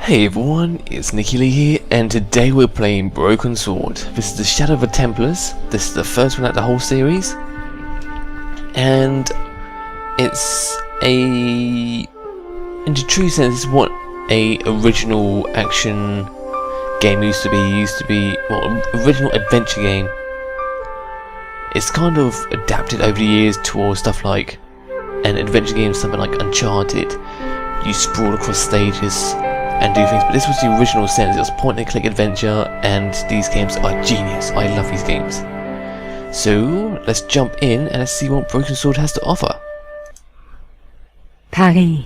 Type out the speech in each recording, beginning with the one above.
Hey everyone, it's Nicky Lee here, and today we're playing Broken Sword. This is the Shadow of the Templars. This is the first one out of the whole series, and it's in the true sense, it's what a original action game used to be. Well, original adventure game. It's kind of adapted over the years towards stuff like an adventure game, something like Uncharted. You sprawl across stages and do things, but this was the original sense. It was point and click adventure, and these games are genius. I love these games. So let's jump in and let's see what Broken Sword has to offer. Paris,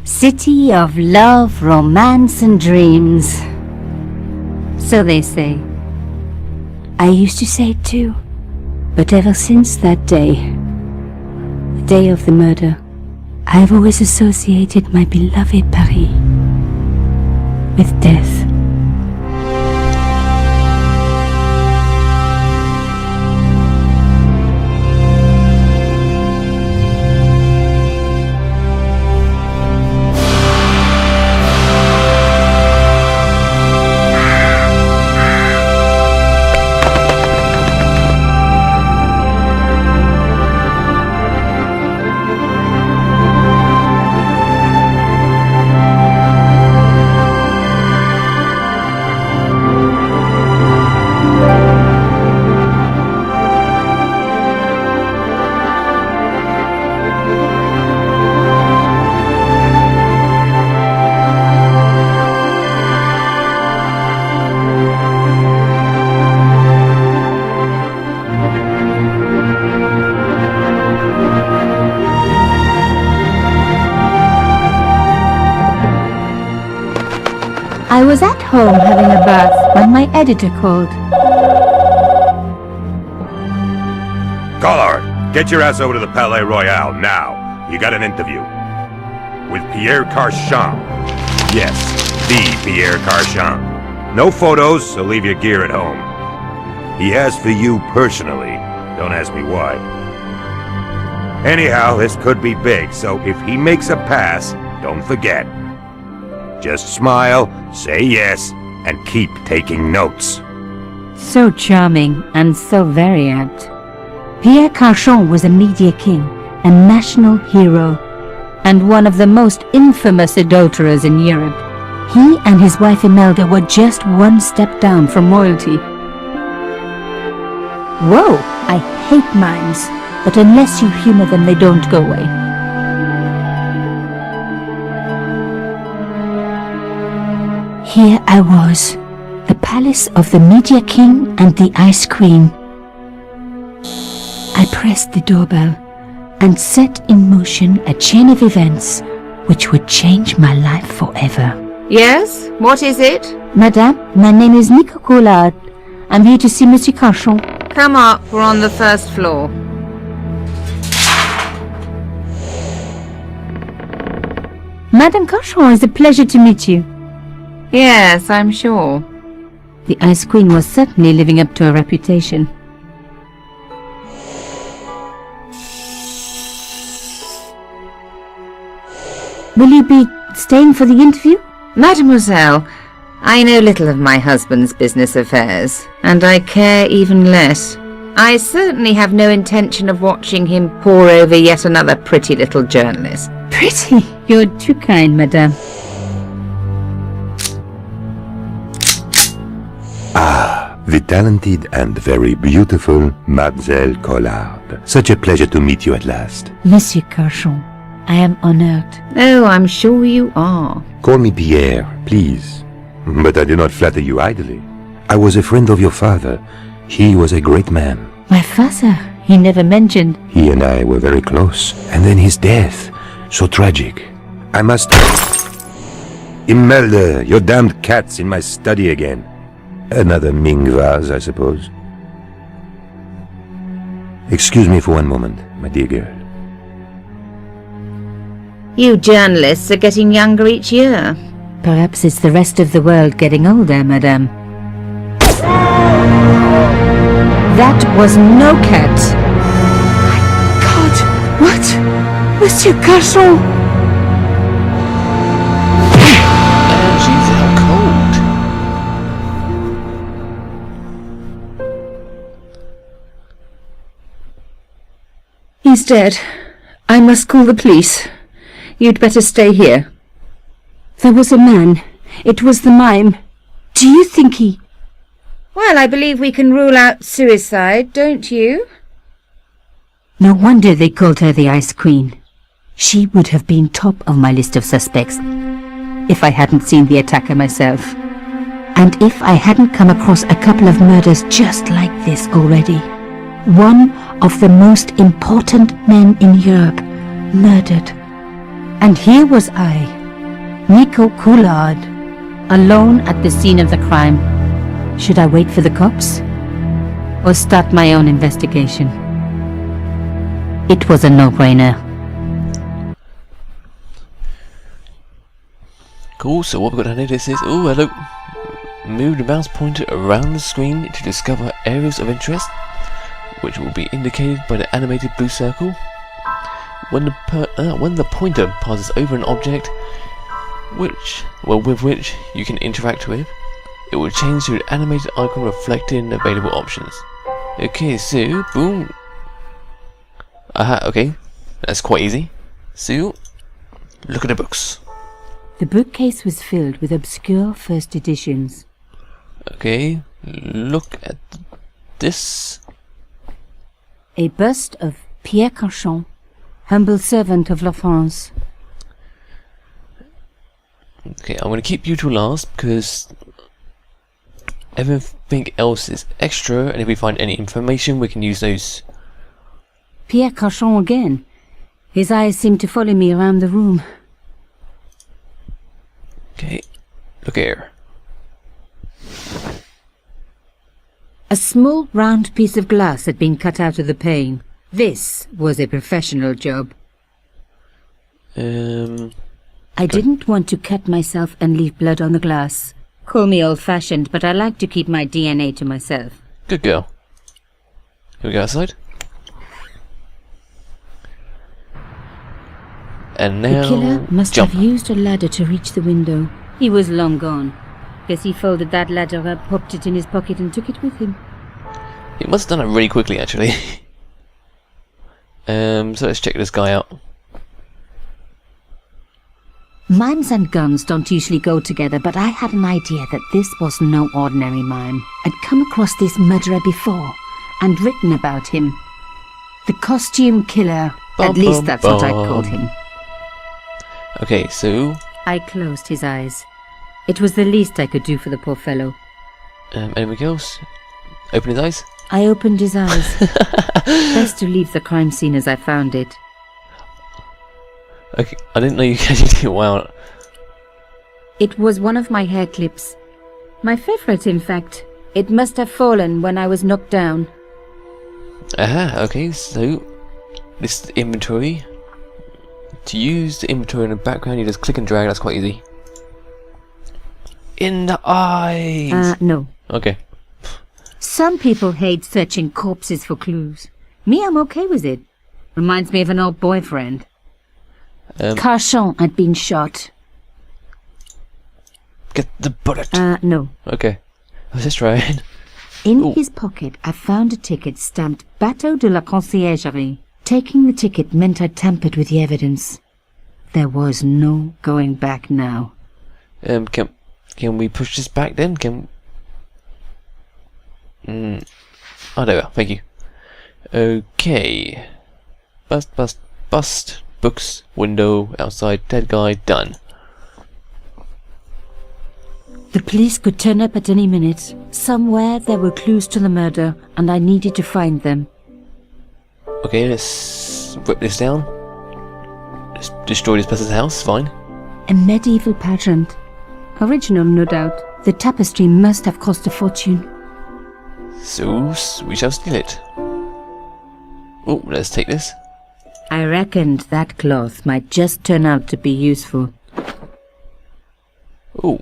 city of love, romance and dreams. So they say. I used to say it too, but ever since that day, the day of the murder, I've always associated my beloved Paris with death. I was at home having a bath when my editor called. Collard, get your ass over to the Palais Royal now. You got an interview. With Pierre Carchon. Yes, the Pierre Carchon. No photos, so leave your gear at home. He asked for you personally. Don't ask me why. Anyhow, this could be big, so if he makes a pass, don't forget. Just smile, say yes, and keep taking notes. So charming and so very apt. Pierre Carchon was a media king, a national hero, and one of the most infamous adulterers in Europe. He and his wife Imelda were just one step down from royalty. Whoa, I hate mimes, but unless you humor them, they don't go away. Here I was, the palace of the Media King and the Ice Queen. I pressed the doorbell and set in motion a chain of events which would change my life forever. Yes? What is it? Madame, my name is Nico Collard. I'm here to see Monsieur Carchon. Come up, we're on the first floor. Madame Carchon, it's a pleasure to meet you. Yes, I'm sure. The Ice Queen was certainly living up to her reputation. Will you be staying for the interview? Mademoiselle, I know little of my husband's business affairs, and I care even less. I certainly have no intention of watching him pore over yet another pretty little journalist. Pretty? You're too kind, madame. The talented and very beautiful Mademoiselle Collard. Such a pleasure to meet you at last. Monsieur Carchon, I am honored. Oh, I'm sure you are. Call me Pierre, please. But I do not flatter you idly. I was a friend of your father. He was a great man. My father, he never mentioned. He and I were very close. And then his death. So tragic. I must... Imelda, your damned cat's in my study again. Another Ming vase, I suppose. Excuse me for one moment, my dear girl. You journalists are getting younger each year. Perhaps it's the rest of the world getting older, madame. That was no cat. My God, what? Monsieur Carchon! And she He's dead. I must call the police. You'd better stay here. There was a man. It was the Mime. Do you think he... Well, I believe we can rule out suicide, don't you? No wonder they called her the Ice Queen. She would have been top of my list of suspects if I hadn't seen the attacker myself. And if I hadn't come across a couple of murders just like this already. One of the most important men in Europe murdered. And here was I, Nico Coulard, alone at the scene of the crime. Should I wait for the cops? Or start my own investigation? It was a no-brainer. Cool, so what we've got to notice is... Oh, hello! Move the mouse pointer around the screen to discover areas of interest, which will be indicated by the animated blue circle. When the pointer passes over an object with which you can interact with, it will change to an animated icon reflecting available options. Okay, so boom. Aha, okay. That's quite easy. So look at the books. The bookcase was filled with obscure first editions. Okay, look at this. A bust of Pierre Cauchon, humble servant of La France. Okay, I'm going to keep you to last because everything else is extra, and if we find any information we can use those. Pierre Cauchon again. His eyes seemed to follow me around the room. Okay, look here. A small round piece of glass had been cut out of the pane. This was a professional job. I didn't want to cut myself and leave blood on the glass. Call me old-fashioned, but I like to keep my DNA to myself. Good girl. Here we go outside. And now, The killer must jump. have used a ladder to reach the window. He was long gone. Guess he folded that ladder up, popped it in his pocket and took it with him. He must have done it really quickly, actually. So let's check this guy out. Mimes and guns don't usually go together, but I had an idea that this was no ordinary mime. I'd come across this murderer before, and written about him. The costume killer. At least that's what I called him. Okay, so... I closed his eyes. It was the least I could do for the poor fellow. Anything else? Open his eyes? I opened his eyes. Best to leave the crime scene as I found it. Okay, I didn't know you could actually do it well. It was one of my hair clips. My favourite, in fact. It must have fallen when I was knocked down. Aha, okay, so... This is the inventory. To use the inventory in the background, you just click and drag, that's quite easy. In the eyes! No. Okay. Some people hate searching corpses for clues. Me, I'm okay with it. Reminds me of an old boyfriend. Cauchon had been shot. Get the bullet! No. Okay. I was just trying. In his pocket, I found a ticket stamped Bateau de la Conciergerie. Taking the ticket meant I tampered with the evidence. There was no going back now. Can we push this back then? Oh, there we are. Thank you. Okay. Bust. Books. Window. Outside. Dead guy. Done. The police could turn up at any minute. Somewhere there were clues to the murder, and I needed to find them. Okay, let's rip this down. Let's destroy this person's house. Fine. A medieval pageant. Original, no doubt. The tapestry must have cost a fortune. So, we shall steal it. Oh, let's take this. I reckoned that cloth might just turn out to be useful. Oh.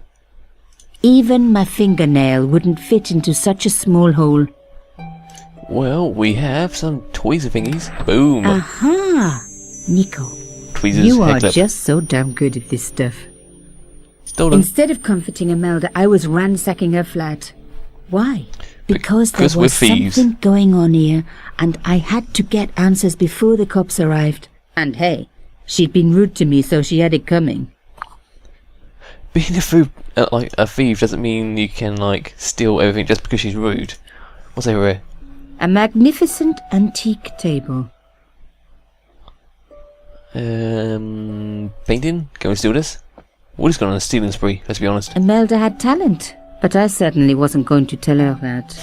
Even my fingernail wouldn't fit into such a small hole. Well, we have some tweezer thingies. Boom. Aha! Nico, Tweezers, you are hair clip. just so damn good at this stuff. Stolen. Instead of comforting Imelda, I was ransacking her flat. Why? Because there Because we're was thieves. something going on here, and I had to get answers before the cops arrived. And hey, she'd been rude to me, so she had it coming. Being a thief doesn't mean you can like steal everything just because she's rude. What's over here? A magnificent antique table. Painting? Can we steal this? We're just going on a stealing spree, let's be honest. Imelda had talent, but I certainly wasn't going to tell her that.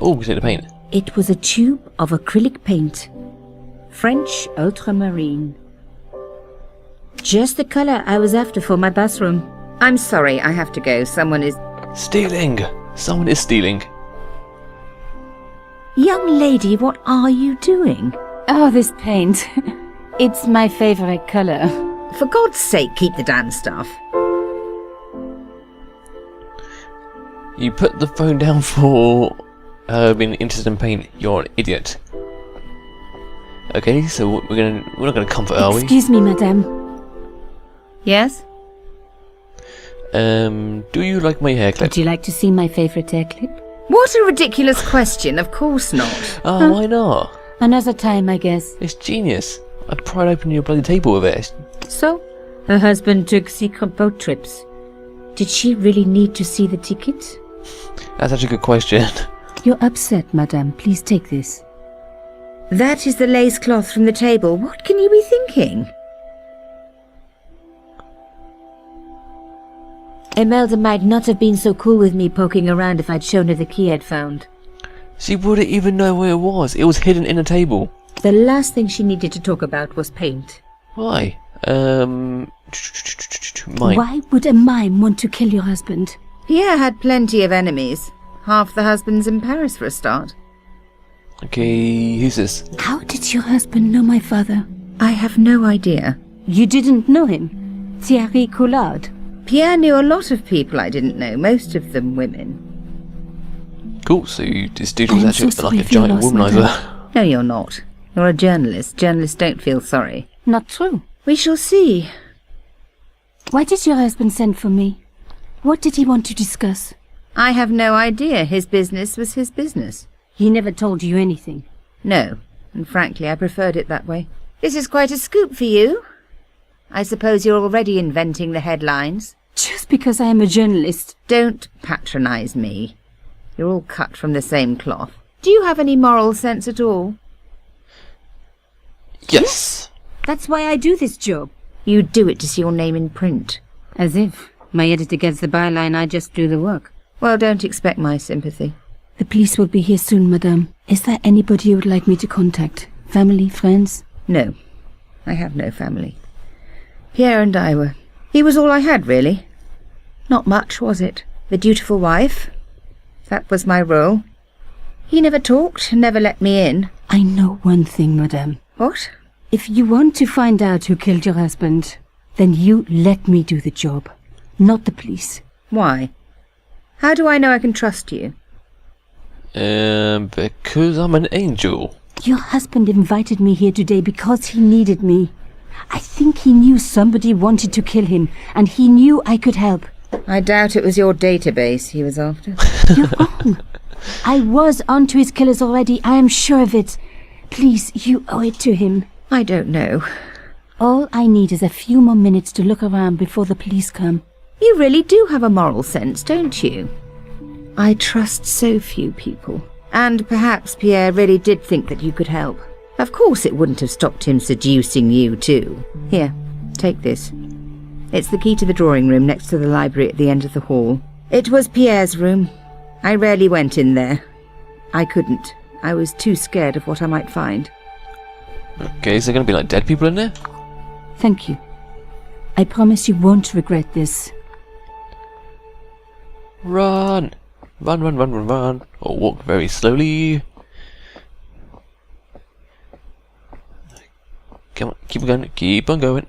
Oh, we take the paint. It was a tube of acrylic paint. French ultramarine. Just the colour I was after for my bathroom. I'm sorry, I have to go. Someone is... Stealing! Someone is stealing. Young lady, what are you doing? Oh, this paint. It's my favourite colour. For God's sake, keep the damn stuff. You put the phone down for being interested in paint. You're an idiot. Okay, so we're not gonna comfort her, are we? Excuse me, madame. Yes? Do you like my hair clip? Would you like to see my favourite hair clip? What a ridiculous question. Of course not. Oh, why not? Another time, I guess. It's genius. I pried open your bloody table with it. So, her husband took secret boat trips. Did she really need to see the ticket? That's such a good question. You're upset, madame. Please take this. That is the lace cloth from the table. What can you be thinking? Imelda might not have been so cool with me poking around if I'd shown her the key I'd found. She wouldn't even know where it was. It was hidden in a table. The last thing she needed to talk about was paint. Why? Mime. Why would a mime want to kill your husband? Pierre had plenty of enemies. Half the husbands in Paris for a start. Okay, who's this? How did your husband know my father? I have no idea. You didn't know him? Thierry Collard? Pierre knew a lot of people I didn't know, most of them women. Cool, so this dude was I'm actually so sorry like a if you giant lost womanizer. No, you're not. You're a journalist. Journalists don't feel sorry. Not true. We shall see. Why did your husband send for me? What did he want to discuss? I have no idea. His business was his business. He never told you anything. No, and frankly I preferred it that way. This is quite a scoop for you. I suppose you're already inventing the headlines. Just because I am a journalist. Don't patronize me. You're all cut from the same cloth. Do you have any moral sense at all? Yes. That's why I do this job. You do it to see your name in print. As if. My editor gets the byline, I just do the work. Well, don't expect my sympathy. The police will be here soon, madame. Is there anybody you would like me to contact? Family, friends? No, I have no family. Pierre and I were... He was all I had, really. Not much, was it? The dutiful wife. That was my role. He never talked, never let me in. I know one thing, madame. What? If you want to find out who killed your husband, then you let me do the job, not the police. Why? How do I know I can trust you? Because I'm an angel. Your husband invited me here today because he needed me. I think he knew somebody wanted to kill him, and he knew I could help. I doubt it was your database he was after. You're wrong. I was onto his killers already, I am sure of it. Please, you owe it to him. I don't know. All I need is a few more minutes to look around before the police come. You really do have a moral sense, don't you? I trust so few people. And perhaps Pierre really did think that you could help. Of course it wouldn't have stopped him seducing you too. Here, take this. It's the key to the drawing room next to the library at the end of the hall. It was Pierre's room. I rarely went in there. I couldn't. I was too scared of what I might find. Okay, is there going to be like dead people in there? Thank you. I promise you won't regret this. Run! Run, run, run, run, run. Or walk very slowly. Come on, keep going, keep on going.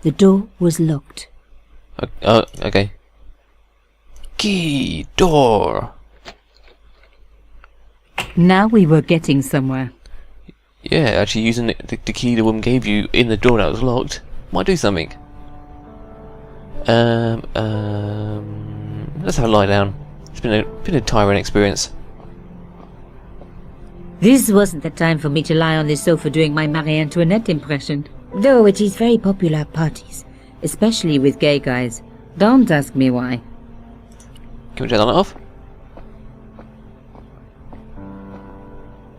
The door was locked. Okay. Key, door. Now we were getting somewhere. Yeah, actually using the key the woman gave you in the door that was locked might do something. Let's have a lie down. It's been a tiring experience. This wasn't the time for me to lie on the sofa doing my Marie Antoinette impression. Though it is very popular at parties, especially with gay guys. Don't ask me why. Can we turn that off?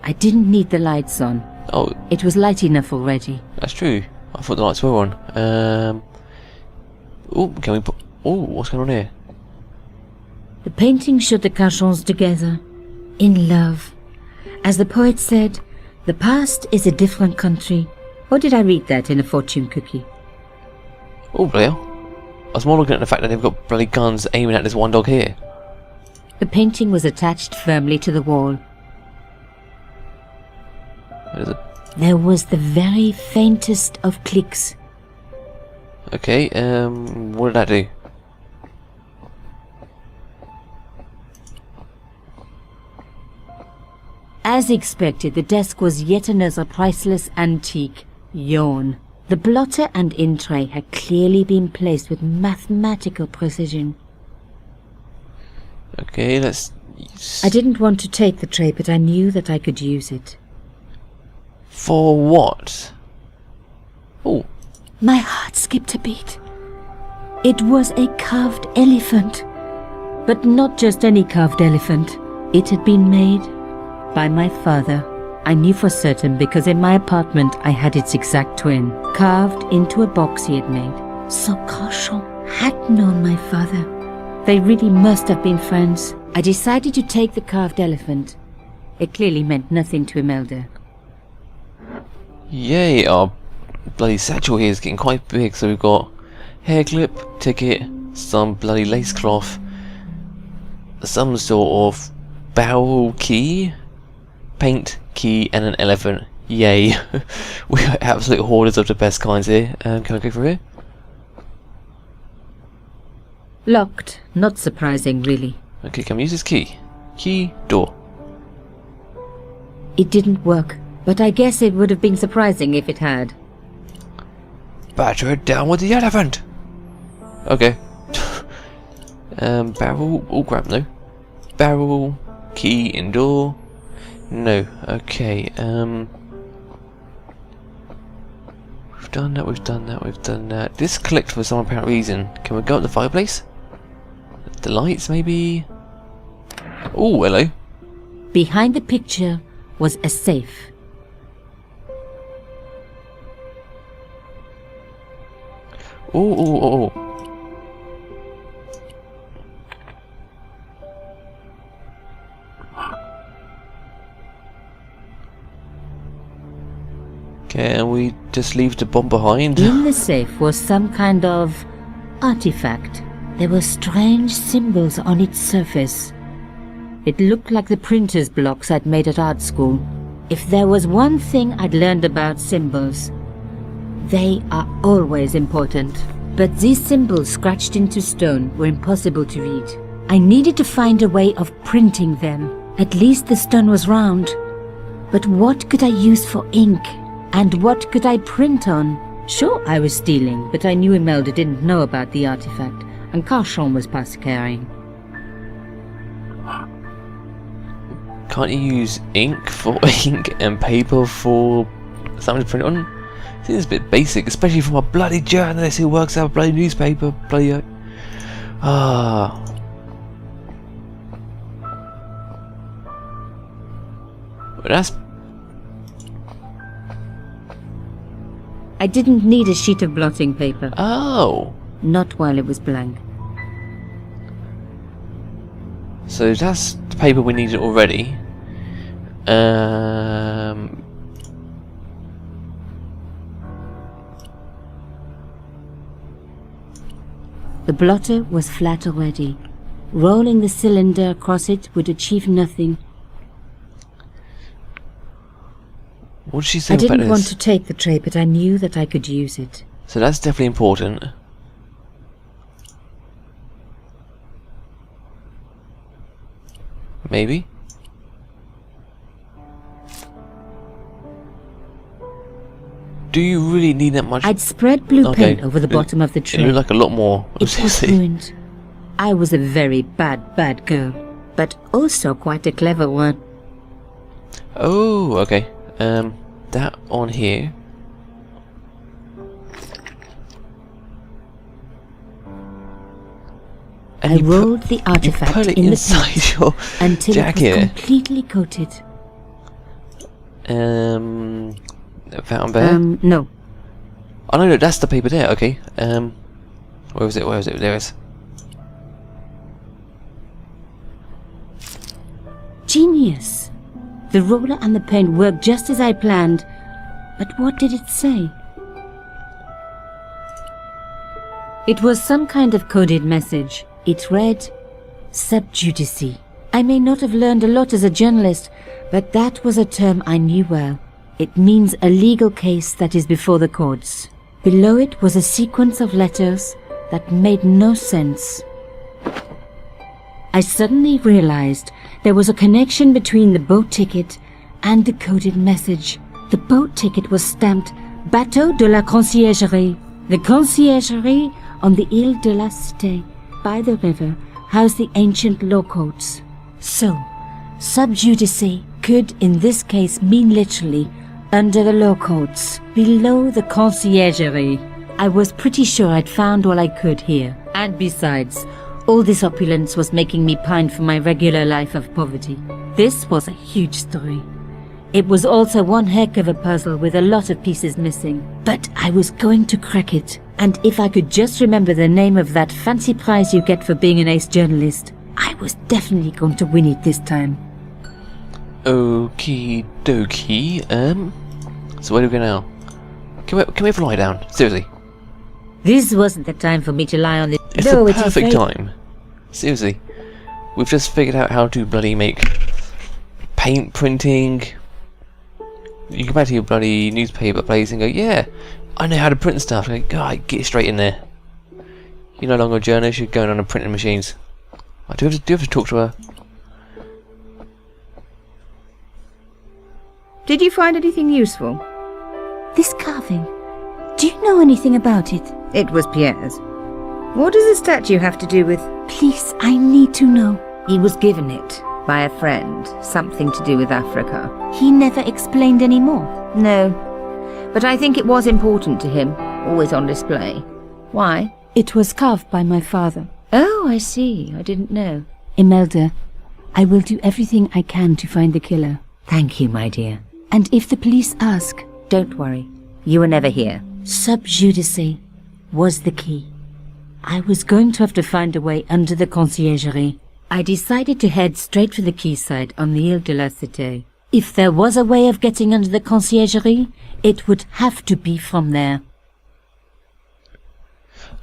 I didn't need the lights on. Oh, It was light enough already. that's true. I thought the lights were on. Oh, can we put... Oh, what's going on here? The painting showed the Cachons together, in love. As the poet said, the past is a different country. Or did I read that in a fortune cookie? Oh, bloody hell. I was more looking at the fact that they've got bloody guns aiming at this one dog here. The painting was attached firmly to the wall. What is it? There was the very faintest of clicks. Okay, what did that do? As expected, the desk was yet another priceless antique. Yawn. The blotter and in tray had clearly been placed with mathematical precision. Okay, let's... I didn't want to take the tray, but I knew that I could use it. For what? Oh, My heart skipped a beat. It was a carved elephant. But not just any carved elephant. It had been made by my father. I knew for certain because in my apartment I had its exact twin, carved into a box he had made. So Cauchon had known my father. They really must have been friends. I decided to take the carved elephant. It clearly meant nothing to Imelda. yay, our bloody satchel here is getting quite big, so we've got hair clip, ticket, some bloody lace cloth, some sort of barrel key, paint key, and an elephant. Yay. We are absolute hoarders of the best kinds here. Can I go through here? Locked. Not surprising, really. Okay, can we use this key? Key, door. It didn't work, but I guess it would have been surprising if it had. Batter it down with the elephant! Okay. Barrel, oh crap, no. Barrel, key, in door. No, okay, we've done that, we've done that, we've done that. This clicked for some apparent reason. Can we go up the fireplace? The lights, maybe? Oh, hello. Behind the picture was a safe. Oh. Can we just leave the bomb behind? In the safe was some kind of artifact. There were strange symbols on its surface. It looked like the printer's blocks I'd made at art school. If there was one thing I'd learned about symbols, they are always important. But these symbols scratched into stone were impossible to read. I needed to find a way of printing them. At least the stone was round. But what could I use for ink? And what could I print on? Sure, I was stealing, but I knew Imelda didn't know about the artifact, and Cauchon was past caring. Can't you use ink for ink and paper for something to print on? Seems a bit basic, especially from a bloody journalist who works at a bloody newspaper. Bloody. But that's. I didn't need a sheet of blotting paper. Oh! Not while it was blank. So that's the paper we needed already. The blotter was flat already. Rolling the cylinder across it would achieve nothing. What did she say I about didn't this? want to take the tray, but I knew that I could use it. So that's definitely important. Maybe? Do you really need that much? I'd spread blue Okay. paint over the bottom of the It tray. looked like a lot more. It was Seriously. ruined. I was a very bad girl, but also quite a clever one. Oh, okay. That on here. And I you put- rolled the you artifact put it in the inside paint your until jacket. it was completely coated. Fountain bear. No. Oh no, that's the paper there. Okay. Where was it? Where was it? There it is. Genius! The roller and the paint worked just as I planned. But what did it say? It was some kind of coded message. It read, "Sub judice." I may not have learned a lot as a journalist, but that was a term I knew well. It means a legal case that is before the courts. Below it was a sequence of letters that made no sense. I suddenly realized there was a connection between the boat ticket and the coded message. The boat ticket was stamped Bateau de la Conciergerie. The conciergerie on the Ile de la Cité by the river housed the ancient law courts. So, sub judice could in this case mean literally under the law courts, below the conciergerie. I was pretty sure I'd found all I could here. And besides, all this opulence was making me pine for my regular life of poverty. This was a huge story. It was also one heck of a puzzle with a lot of pieces missing. But I was going to crack it. And if I could just remember the name of that fancy prize you get for being an ace journalist, I was definitely going to win it this time. Okie dokie. So where do we go now? Can we have a lie down? Seriously. This wasn't the time for me to lie on this. It's No, the it is perfect very- time. Seriously. We've just figured out how to bloody make paint printing. You go back to your bloody newspaper place and go, yeah, I know how to print stuff. And go, God, get straight in there. You're no longer a journalist, you're going on a printing machines. Do you have to talk to her? Did you find anything useful? This carving. Do you know anything about it? It was Pierre's. What does the statue have to do with... Please, I need to know. He was given it by a friend. Something to do with Africa. He never explained any more. No. But I think it was important to him. Always on display. Why? It was carved by my father. Oh, I see. I didn't know. Imelda, I will do everything I can to find the killer. Thank you, my dear. And if the police ask, Don't worry. You were never here. sub judice was the key. I was going to have to find a way under the conciergerie. I decided to head straight for the quayside on the Ile de la Cité. If there was a way of getting under the conciergerie, it would have to be from there.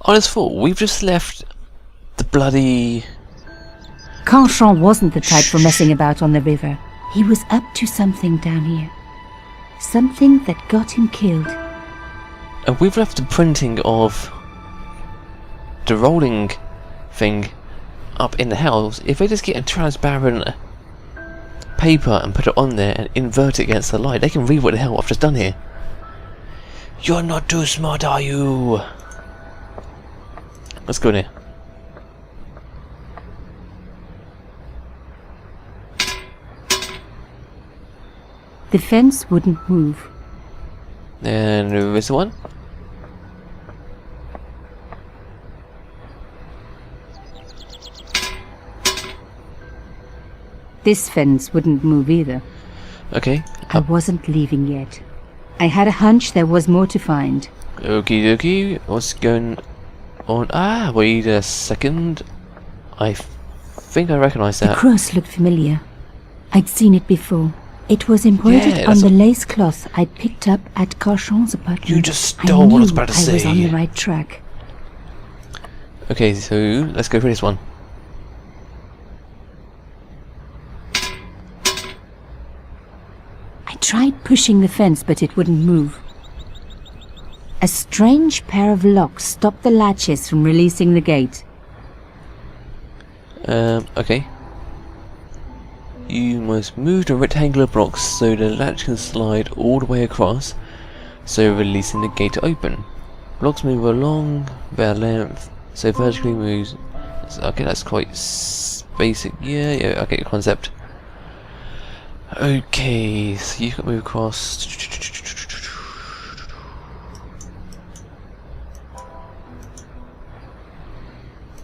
Honest thought, we've just left the bloody... Canchon wasn't the type for messing about on the river. He was up to something down here. Something that got him killed. And we've left the printing of the rolling thing up in the house. If they just get a transparent paper and put it on there and invert it against the light, they can read what the hell I've just done here. You're not too smart, are you? Let's go in here. The fence wouldn't move. And this one. This fence wouldn't move either. Okay. I wasn't leaving yet. I had a hunch there was more to find. Okie dokie. What's going on? Ah, wait a second. I think I recognise The that. cross looked familiar. I'd seen it before. It was embroidered Yeah, on that's the lace cloth I'd picked up at Carchon's apartment. You just I stole what I was knew about to I was say. on the right track. Okay, so let's go for this one. I tried pushing the fence, but it wouldn't move. A strange pair of locks stopped the latches from releasing the gate. Okay. You must move the rectangular blocks so the latch can slide all the way across. so releasing the gate to open. Blocks move along their length, so vertically moves. Okay, that's quite basic. Yeah, I get your concept. Okay, so you can move across.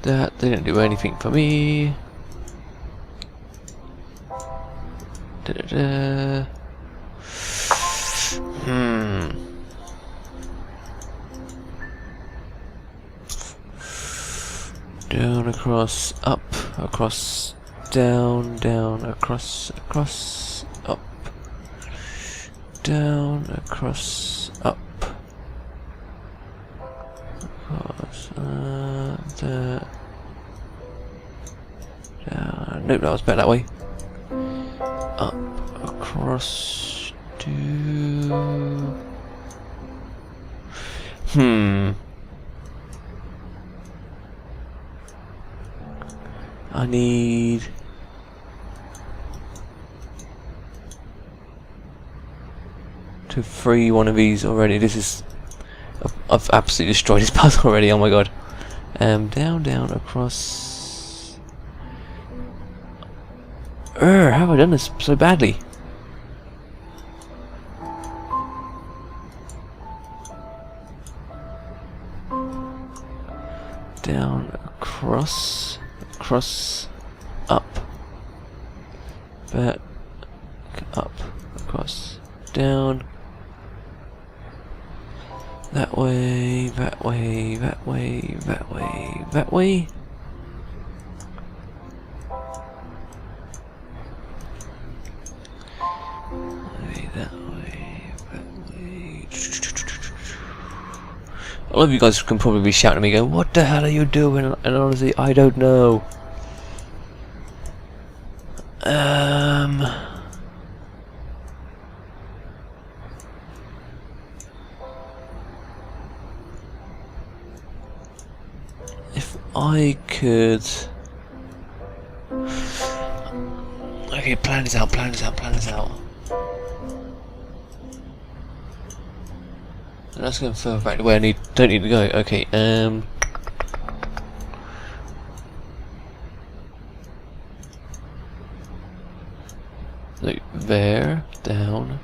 That didn't do anything for me. Down, across, up, across, down, down, across, across, up, down, across, up, across, down. Nope, that was better that way. Up, across, I need to free one of these already. This is... I've absolutely destroyed this puzzle already, oh my god. Down, down, across... how have I done this so badly? Down, across... Across, up, back, up, across, down, that way, that way, that way, that way, that way. That way, that way. A lot of you guys can probably be shouting at me going, what the hell are you doing? And honestly, I don't know. If I could... Okay, plan this out, plan this out, plan this out. Let's go further back to where I don't need to go. Okay, look, there, down.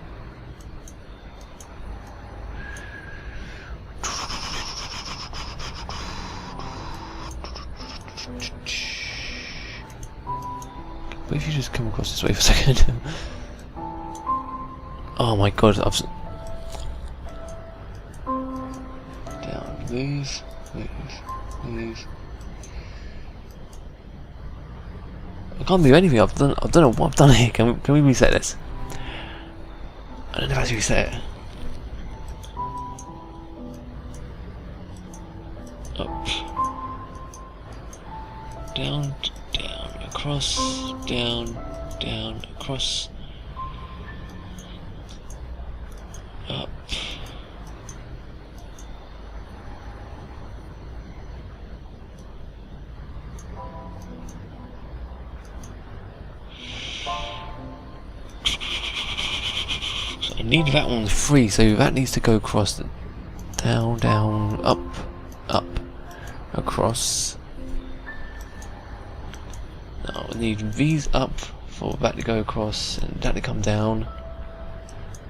But if you just come across this way for a second. Oh my god, Move, move, move. I can't move anything. I don't know what I've done here. Can we reset this? I don't know how to reset it. Up, down, down, across, down, down, across, up. I need that one free, so that needs to go across. Down, down, up, up, across. Now I need these up for that to go across, and that to come down.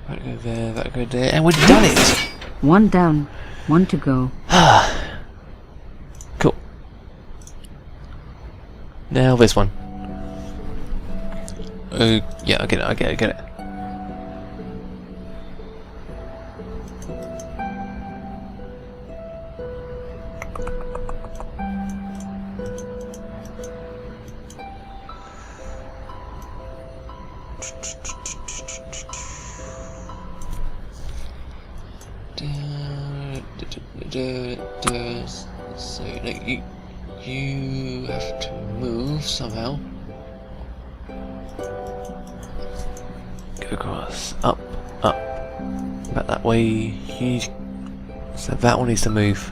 That to go there, that to go there, and we've done it! One down, one to go. Cool. Now this one. Yeah, I get it. So like you have to move somehow. Go across, up, back that way. So that one needs to move.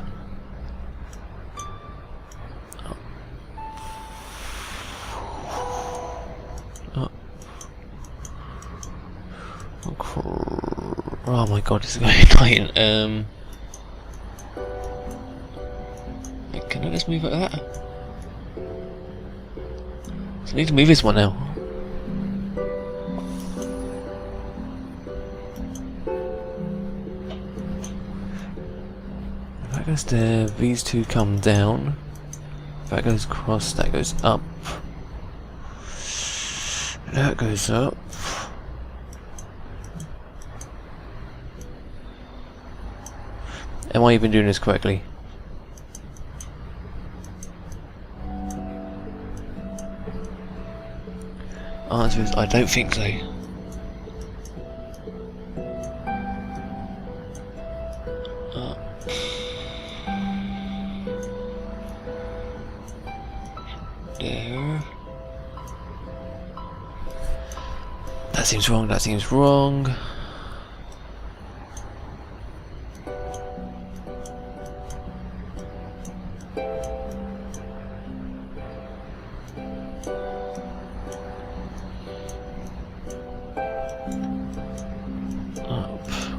Oh my god. god, this is going exciting. Can I just move like that? So I need to move this one now. If that goes there, these two come down. If that goes across, that goes up. That goes up. Am I even doing this correctly? Answer is I don't think so. There. That seems wrong, that seems wrong.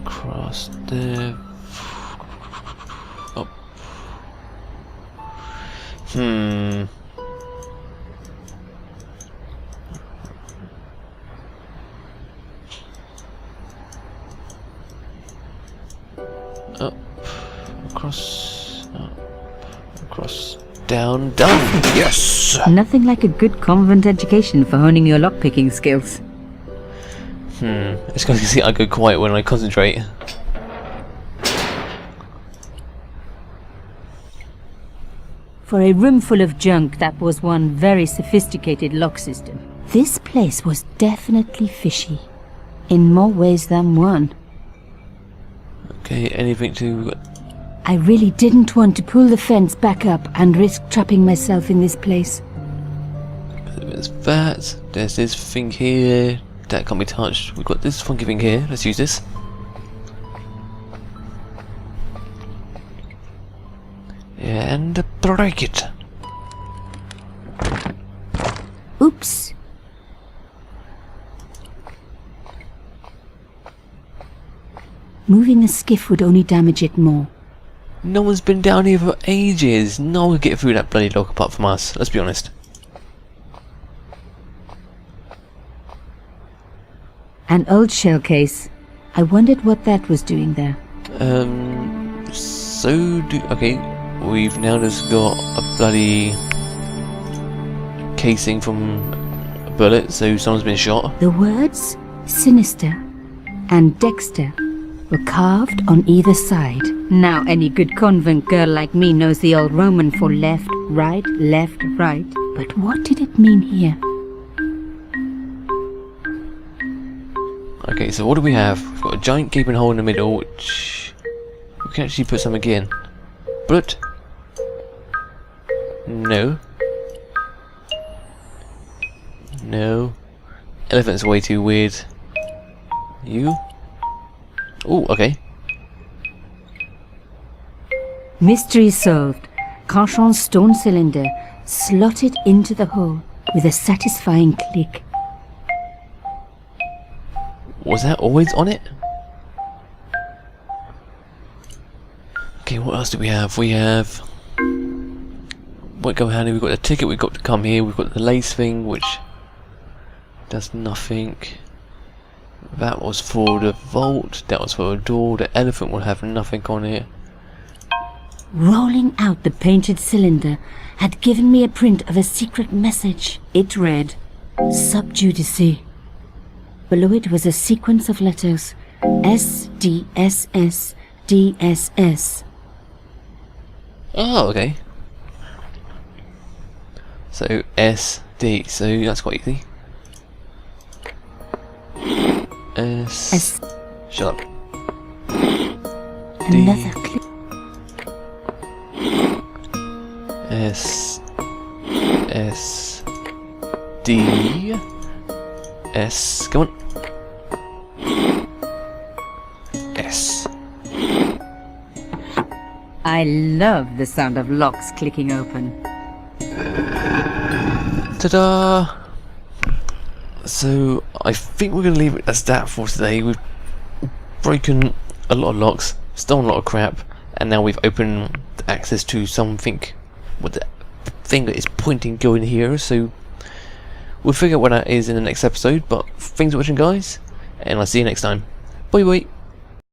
Across there. Up. Up. Across. Up. Across. Down. Down! Yes! Nothing like a good convent education for honing your lockpicking skills. It's because you see I go quiet when I concentrate. For a room full of junk, that was one very sophisticated lock system. This place was definitely fishy. In more ways than one. Okay, anything to... I really didn't want to pull the fence back up and risk trapping myself in this place. There's that. There's this thing here. That can't be touched. We've got this funky thing here. Let's use this. And break it. Oops. Moving the skiff would only damage it more. No one's been down here for ages. No one will get through that bloody lock apart from us. Let's be honest. An old shell case. I wondered what that was doing there. Okay, we've now just got a bloody casing from a bullet, so someone's been shot. The words Sinister and Dexter were carved on either side. Now any good convent girl like me knows the old Roman for left, right. But what did it mean here? Okay, so what do we have? We've got a giant gaping hole in the middle, which we can actually put something in. Bullet? No. No. Elephant's way too weird. You? Oh, okay. Mystery solved. Carchon's stone cylinder slotted into the hole with a satisfying click. Was that always on it? Okay, what else do we have? We have... Won't go handy, we've got the ticket, we've got to come here, we've got the lace thing, which does nothing. That was for the vault, that was for a door, the elephant will have nothing on it. Rolling out the painted cylinder had given me a print of a secret message. It read, Sub Judice. Below it was a sequence of letters, S, D, S, S, D, S, S. Oh, okay. So, S, D, so that's quite easy. S. Shut up. Another click. S. S. D. S. Come on. S. I love the sound of locks clicking open. Ta-da! So, I think we're going to leave it as that for today. We've broken a lot of locks, stolen a lot of crap, and now we've opened access to something with the thing that is pointing going here, so we'll figure out what that is in the next episode. But thanks for watching, guys, and I'll see you next time. Bye bye.